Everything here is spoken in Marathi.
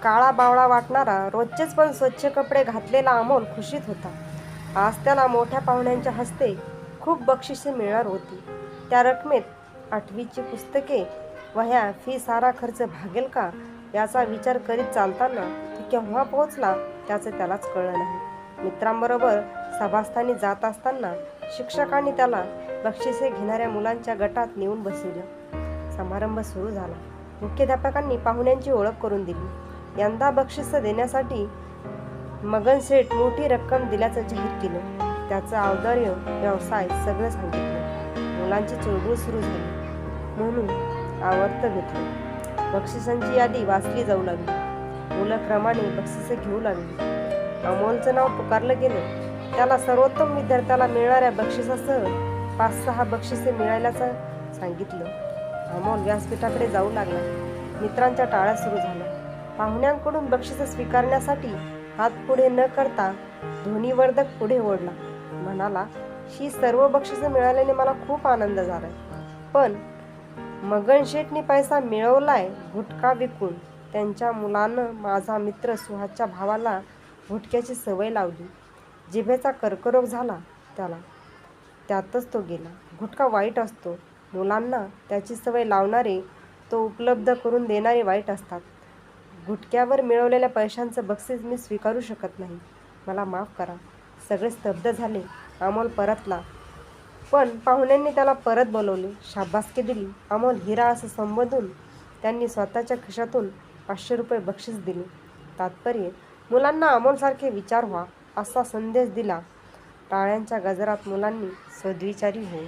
काळा बावळा वाटणारा, रोजचेच पण स्वच्छ कपडे घातलेला अमोल खुशीत होता. आज त्याला मोठ्या पाहुण्यांच्या हस्ते खूप बक्षिसे मिळणार होती. त्या रकमेत 8वीची पुस्तके, वह्या, फी सारा खर्च भागेल का याचा विचार करीत चालताना तो केव्हा पोहोचला त्याचं त्यालाच कळलं नाही. मित्रांबरोबर सभास्थानी जात असताना शिक्षकांनी त्याला बक्षिसे घेणाऱ्या मुलांच्या गटात नेऊन बसविलं. समारंभ सुरू झाला. मुख्याध्यापकांनी पाहुण्यांची ओळख करून दिली. यंदा बक्षीस देण्यासाठी मगन शेठ मोठी रक्कम दिल्याचं जाहीर केलं. त्याचं औदार्य, व्यवसाय सगळं सांगितलं. मुलांची चुळबुळ सुरू झाली म्हणून आवर्त घेतलं. बक्षिसांची यादी वाचली जाऊ लागली. मुलं क्रमाने बक्षिसे घेऊ लागली. अमोलचं नाव पुकारलं गेलं. त्याला सर्वोत्तम विद्यार्थ्याला मिळणाऱ्या बक्षिसासह 5-6 बक्षिसे मिळाल्याचं सांगितलं. अमोल व्यासपीठाकडे जाऊ लागला. मित्रांच्या टाळ्या सुरू झाल्या. पाहुण्यांकडून बक्षिसे स्वीकारण्यासाठी हात पुढे न करता ध्वनिवर्धक पुढे ओढला. म्हणाला, ही सर्व बक्षिसे मिळाल्याने मला खूप आनंद झालाय. पण मगन शेठनी पैसा मिळवलाय गुटखा विकून. त्यांच्या मुलानं माझा मित्र सुहासच्या भावाला गुटख्याची सवय लावली. जिभेचा कर्करोग झाला त्याला, त्यातच तो गेला. गुटखा वाईट असतो. मुलांना त्याची सवय लावणारे, तो उपलब्ध करून देणारे वाईट असतात. गुटख्यावर मिळवलेल्या पैशांचं बक्षीस मी स्वीकारू शकत नाही. मला माफ करा. सगळे स्तब्ध झाले. अमोल परतला. पण पाहुण्यांनी त्याला परत बोलवले. शाबासकी दिली. अमोल हिरा असं संबोधून त्यांनी स्वतःच्या खिशातून 500 रुपये बक्षीस दिले. तात्पर्य, मुलांना अमोलसारखे विचार व्हा असा संदेश दिला. टाळ्यांच्या गजरात मुलांनी सद्विचारी हो